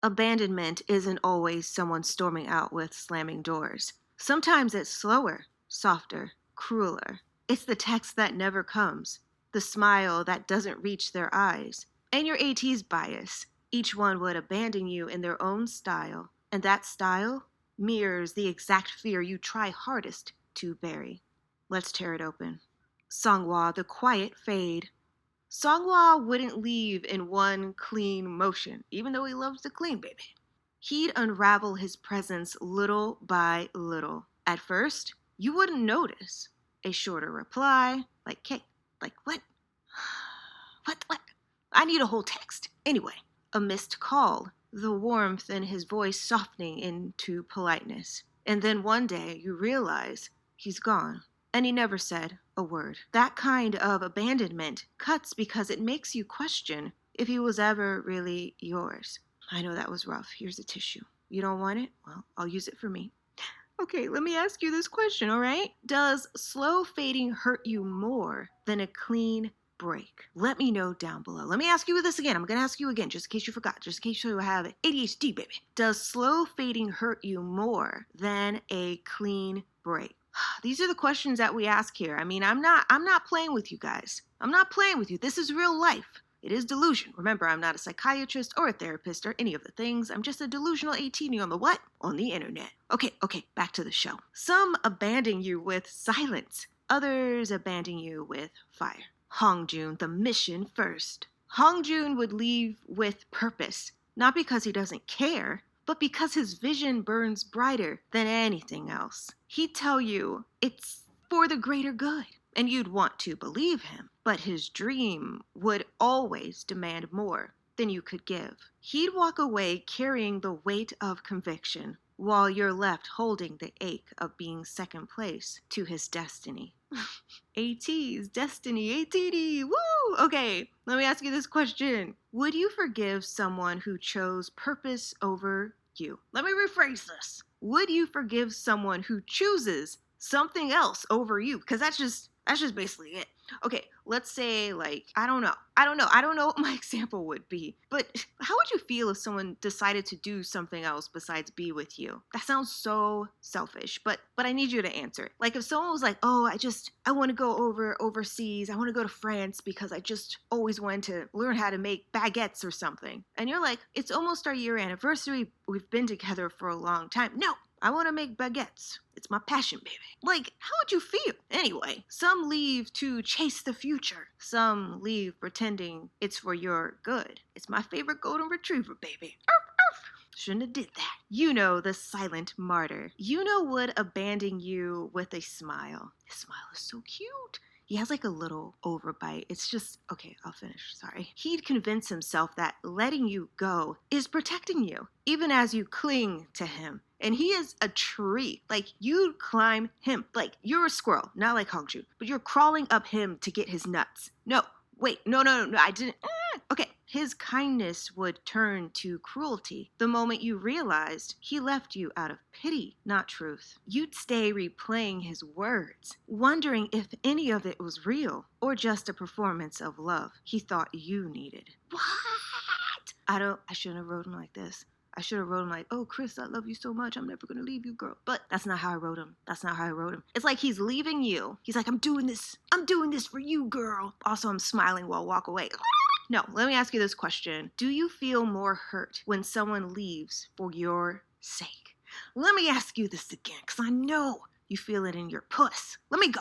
Abandonment isn't always someone storming out with slamming doors. Sometimes it's slower, softer, crueler. It's the text that never comes, the smile that doesn't reach their eyes, and your ATEEZ bias. Each one would abandon you in their own style, and that style mirrors the exact fear you try hardest to bury. Let's tear it open. Seonghwa, the quiet fade. Seonghwa wouldn't leave in one clean motion, even though he loves to clean, baby. He'd unravel his presence little by little. At first, you wouldn't notice. A shorter reply, like, "Hey, like, what? What? I need a whole text. Anyway, a missed call, the warmth in his voice softening into politeness. And then one day, you realize he's gone. And he never said a word. That kind of abandonment cuts because it makes you question if he was ever really yours. I know that was rough. Here's a tissue. You don't want it? Well, I'll use it for me. Okay, let me ask you this question, all right? Does slow fading hurt you more than a clean break? Let me know down below. Let me ask you this again. I'm going to ask you again, just in case you forgot, just in case you have ADHD, baby. Does slow fading hurt you more than a clean break? These are the questions that we ask here. I mean, I'm not playing with you guys. I'm not playing with you. This is real life. It is delusion. Remember, I'm not a psychiatrist or a therapist or any of the things. I'm just a delusional 18 on the what? On the internet. Okay, back to the show. Some abandon you with silence. Others abandon you with fire. Hong Joong, the mission first. Hong Joong would leave with purpose, not because he doesn't care, but because his vision burns brighter than anything else. He'd tell you it's for the greater good, and you'd want to believe him, but his dream would always demand more than you could give. He'd walk away carrying the weight of conviction, while you're left holding the ache of being second place to his destiny. ATEEZ, destiny, ATD, woo! Okay, let me ask you this question. Would you forgive someone who chose purpose over you? Let me rephrase this. Would you forgive someone who chooses something else over you? Because that's just basically it. Okay, let's say, like, I don't know what my example would be, but how would you feel if someone decided to do something else besides be with you? That sounds so selfish, but I need you to answer it. Like, if someone was like, oh, I want to go overseas, I want to go to France because I just always wanted to learn how to make baguettes or something. And you're like, it's almost our year anniversary, we've been together for a long time. No, I want to make baguettes. It's my passion, baby. Like, how would you feel? Anyway, some leave to chase the future. Some leave pretending it's for your good. It's my favorite golden retriever, baby. Arf, arf. Shouldn't have did that. You know, the silent martyr. You know would abandon you with a smile. His smile is so cute. He has like a little overbite. It's just, okay, I'll finish, sorry. He'd convince himself that letting you go is protecting you, even as you cling to him. And he is a tree. Like, you'd climb him. Like, you're a squirrel, not like Hong Joong, but you're crawling up him to get his nuts. No, wait, no, I didn't. Okay, his kindness would turn to cruelty the moment you realized he left you out of pity, not truth. You'd stay replaying his words, wondering if any of it was real or just a performance of love he thought you needed. What? I shouldn't have wrote him like this. I should have wrote him like, oh, Chris, I love you so much. I'm never going to leave you, girl. But that's not how I wrote him. It's like he's leaving you. He's like, I'm doing this for you, girl. Also, I'm smiling while I walk away. No, let me ask you this question. Do you feel more hurt when someone leaves for your sake? Let me ask you this again, because I know you feel it in your puss. Let me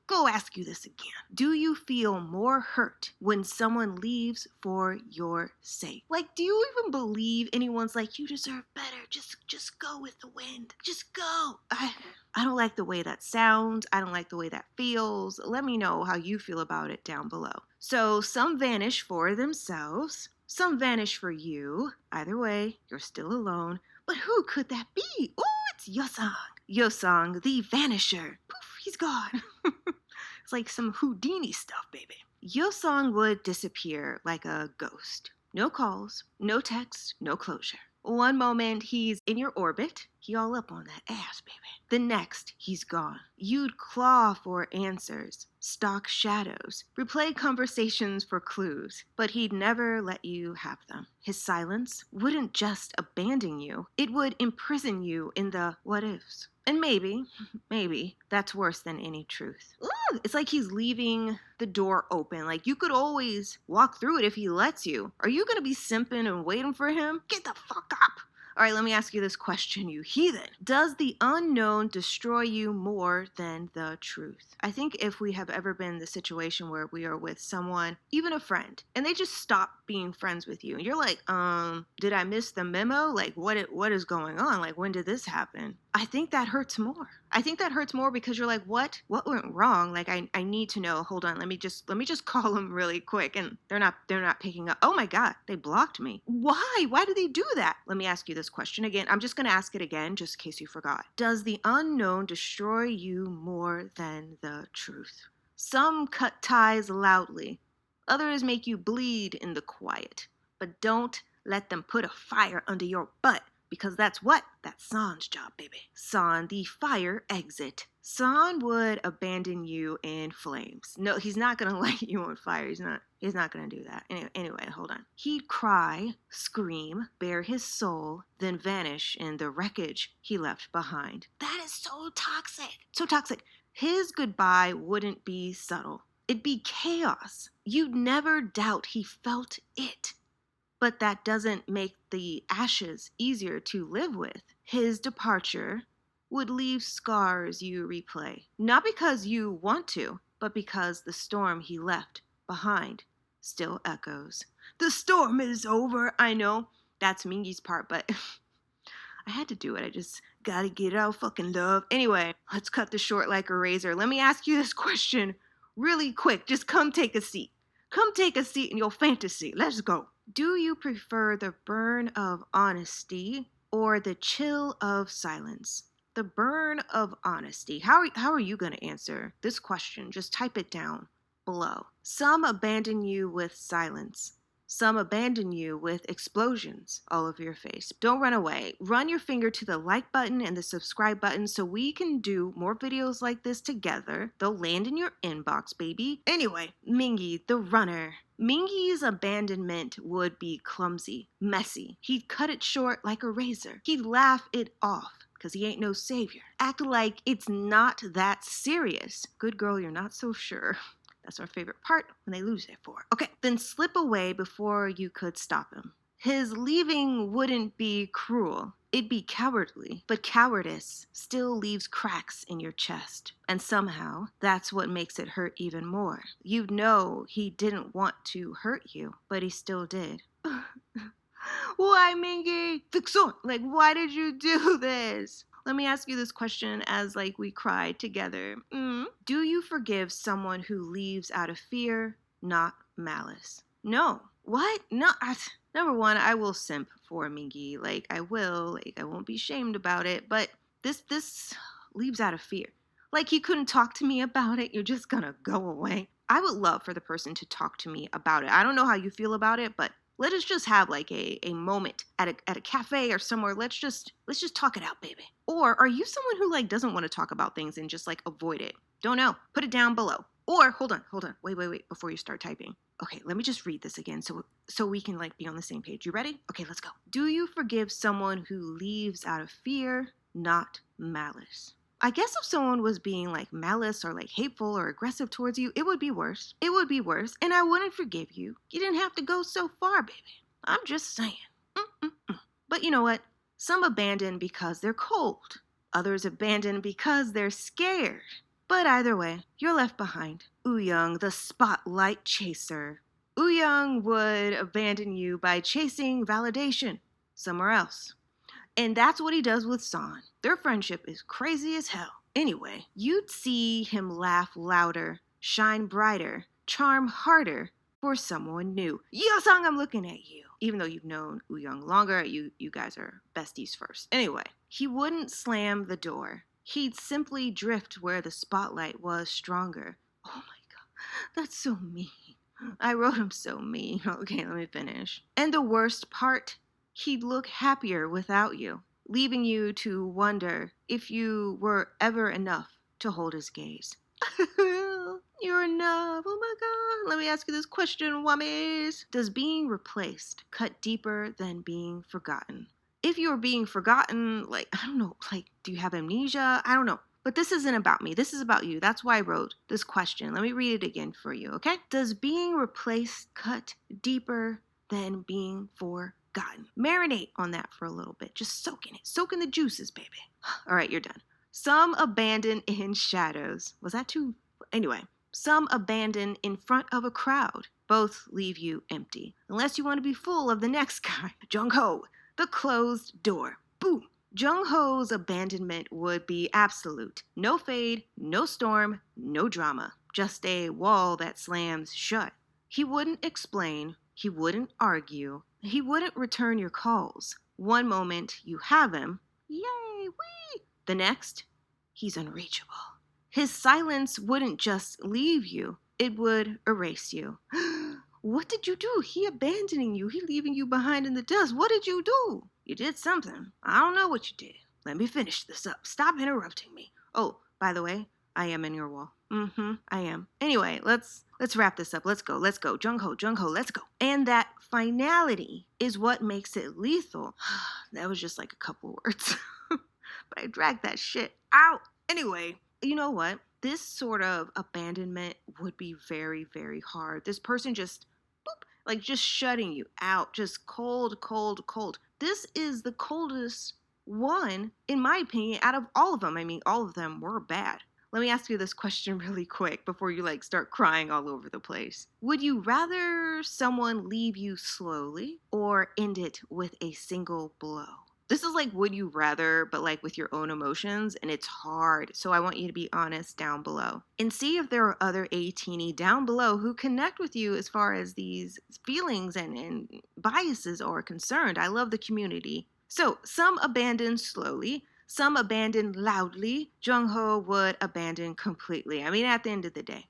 go ask you this again. Do you feel more hurt when someone leaves for your sake? Like, do you even believe anyone's like, you deserve better, just go with the wind, just go? I don't like the way that sounds. I don't like the way that feels. Let me know how you feel about it down below. So some vanish for themselves, some vanish for you. Either way, you're still alone. But who could that be? Oh, it's Yeosang. Yeosang, the vanisher. Poof, he's gone. It's like some Houdini stuff, baby. Yeosang would disappear like a ghost. No calls, no texts, no closure. One moment he's in your orbit, he all up on that ass, baby. The next, he's gone. You'd claw for answers, stalk shadows, replay conversations for clues, but he'd never let you have them. His silence wouldn't just abandon you, it would imprison you in the what ifs. And maybe that's worse than any truth. Ooh, it's like he's leaving the door open. Like you could always walk through it if he lets you. Are you gonna be simping and waiting for him? Get the fuck up. All right, let me ask you this question, you heathen. Does the unknown destroy you more than the truth? I think if we have ever been in the situation where we are with someone, even a friend, and they just stop being friends with you, and you're like, did I miss the memo? Like, what is going on? Like, when did this happen? I think that hurts more. I think that hurts more because you're like, what went wrong? Like, I need to know. Hold on, let me just call them really quick. And they're not picking up. Oh my God, they blocked me. Why? Why did they do that? Let me ask you this question again. I'm just gonna ask it again, just in case you forgot. Does the unknown destroy you more than the truth? Some cut ties loudly. Others make you bleed in the quiet. But don't let them put a fire under your butt. Because that's San's job, baby. San, the fire exit. San would abandon you in flames. No, he's not gonna light you on fire. He's not gonna do that. Anyway, hold on. He'd cry, scream, bare his soul, then vanish in the wreckage he left behind. That is so toxic. So toxic. His goodbye wouldn't be subtle. It'd be chaos. You'd never doubt he felt it. But that doesn't make the ashes easier to live with. His departure would leave scars you replay. Not because you want to, but because the storm he left behind still echoes. The storm is over. I know that's Mingi's part, but I had to do it. I just gotta get out fucking love. Anyway, let's cut this short like a razor. Let me ask you this question really quick. Just come take a seat. Come take a seat in your fantasy. Let's go. Do you prefer the burn of honesty or the chill of silence? The burn of honesty. How are you going to answer this question? Just type it down below. Some abandon you with silence. Some abandon you with explosions all over your face. Don't run away. Run your finger to the like button and the subscribe button so we can do more videos like this together. They'll land in your inbox, baby. Anyway, Mingi, the runner. Mingi's abandonment would be clumsy, messy. He'd cut it short like a razor. He'd laugh it off because he ain't no savior. Act like it's not that serious. Good girl, you're not so sure. That's our favorite part when they lose their for. Okay, then slip away before you could stop him. His leaving wouldn't be cruel. It'd be cowardly. But cowardice still leaves cracks in your chest. And somehow, that's what makes it hurt even more. You know he didn't want to hurt you, but he still did. Why, Mingi? Fix on. Like, why did you do this? Let me ask you this question as we cried together. Do you forgive someone who leaves out of fear, not malice? No. What? No. Number one, I will simp for Mingi. I will. I won't be shamed about it. But this leaves out of fear. He couldn't talk to me about it. You're just gonna go away. I would love for the person to talk to me about it. I don't know how you feel about it, but let us just have a moment at a cafe or somewhere. Let's just talk it out, baby. Or are you someone who doesn't want to talk about things and just avoid it? Don't know. Put it down below. Or hold on. Wait before you start typing. Okay, let me just read this again so we can be on the same page. You ready? Okay, let's go. Do you forgive someone who leaves out of fear, not malice? I guess if someone was being malice or hateful or aggressive towards you, it would be worse. It would be worse, and I wouldn't forgive you. You didn't have to go so far, baby. I'm just saying. But you know what? Some abandon because they're cold. Others abandon because they're scared. But either way, you're left behind. Wooyoung, the spotlight chaser. Wooyoung would abandon you by chasing validation somewhere else. And that's what he does with San. Their friendship is crazy as hell. Anyway, you'd see him laugh louder, shine brighter, charm harder for someone new. Yeosang, I'm looking at you. Even though you've known Wooyoung longer, you guys are besties first. Anyway, he wouldn't slam the door. He'd simply drift where the spotlight was stronger. Oh my God, that's so mean. I wrote him so mean. Okay, let me finish. And the worst part, He'd look happier without you, leaving you to wonder if you were ever enough to hold his gaze. You're enough. Oh my God. Let me ask you this question, wummies. Does being replaced cut deeper than being forgotten? If you are being forgotten, like, I don't know, like, do you have amnesia? I don't know. But this isn't about me. This is about you. That's why I wrote this question. Let me read it again for you, okay? Does being replaced cut deeper than being forgotten? Marinate on that for a little bit. Just soak in it. Soak in the juices, baby. All right, you're done. Some abandoned in shadows. Was that too? Anyway, some abandoned in front of a crowd. Both leave you empty. Unless you want to be full of the next guy. Jongho, the closed door. Boom. Jongho's abandonment would be absolute. No fade, no storm, no drama. Just a wall that slams shut. He wouldn't explain. He wouldn't argue. He wouldn't return your calls. One moment you have him. Yay, wee! The next, he's unreachable. His silence wouldn't just leave you. It would erase you. What did you do? He abandoning you. He leaving you behind in the dust. What did you do? You did something. I don't know what you did. Let me finish this up. Stop interrupting me. Oh, by the way, I am in your wall. I am. Anyway, let's wrap this up. Let's go. Jongho, let's go. And that finality is what makes it lethal. That was just like a couple words. But I dragged that shit out. Anyway, you know what? This sort of abandonment would be very, very hard. This person just, boop, like just shutting you out. Just cold, cold, cold. This is the coldest one, in my opinion, out of all of them. I mean, all of them were bad. Let me ask you this question really quick before you like start crying all over the place. Would you rather someone leave you slowly or end it with a single blow? This is like would you rather, but like with your own emotions, and it's hard. So I want you to be honest down below. And see if there are other ATEEZ down below who connect with you as far as these feelings and biases are concerned. I love the community. So some abandon slowly, some abandon loudly. Jongho would abandon completely. I mean, at the end of the day.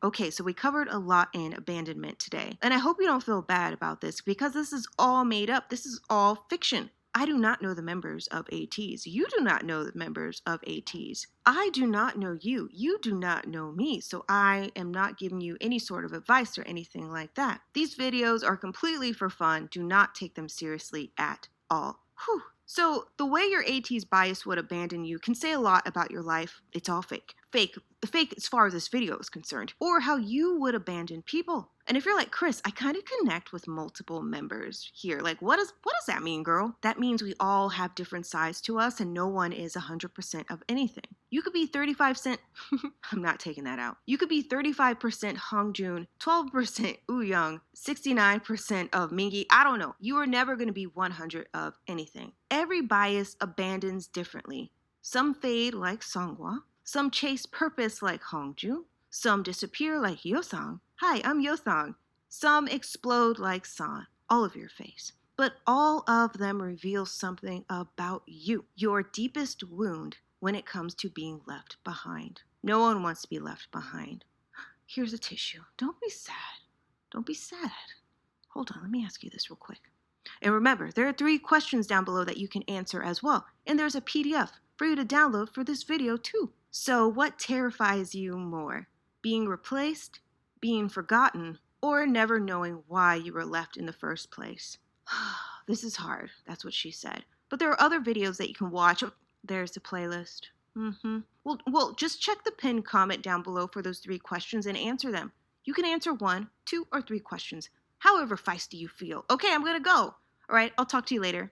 Okay, so we covered a lot in abandonment today. And I hope you don't feel bad about this because this is all made up. This is all fiction. I do not know the members of ATEEZ. You do not know the members of ATEEZ. I do not know you. You do not know me. So I am not giving you any sort of advice or anything like that. These videos are completely for fun. Do not take them seriously at all. Whew. So the way your ATEEZ bias would abandon you can say a lot about your life. It's all fake. Fake as far as this video is concerned. Or how you would abandon people. And if you're like, Chris, I kind of connect with multiple members here. Like, what does that mean, girl? That means we all have different sides to us and no one is 100% of anything. You could be 35%, I'm not taking that out. You could be 35% Hong Joong, 12% Wooyoung, 69% of Mingi. I don't know. You are never going to be 100 of anything. Every bias abandons differently. Some fade like Seonghwa. Some chase purpose like Hong Joong. Some disappear like Yeosang. Hi, I'm Yeosang. Some explode like San, all of your face. But all of them reveal something about you, your deepest wound when it comes to being left behind. No one wants to be left behind. Here's a tissue. Don't be sad. Don't be sad. Hold on, let me ask you this real quick. And remember, there are 3 questions down below that you can answer as well. And there's a PDF for you to download for this video too. So what terrifies you more? Being replaced, being forgotten, or never knowing why you were left in the first place? This is hard. That's what she said. But there are other videos that you can watch. Oh, there's the playlist. Well, just check the pinned comment down below for those 3 questions and answer them. You can answer 1, 2, or 3 questions, however feisty you feel. Okay, I'm gonna go. All right, I'll talk to you later.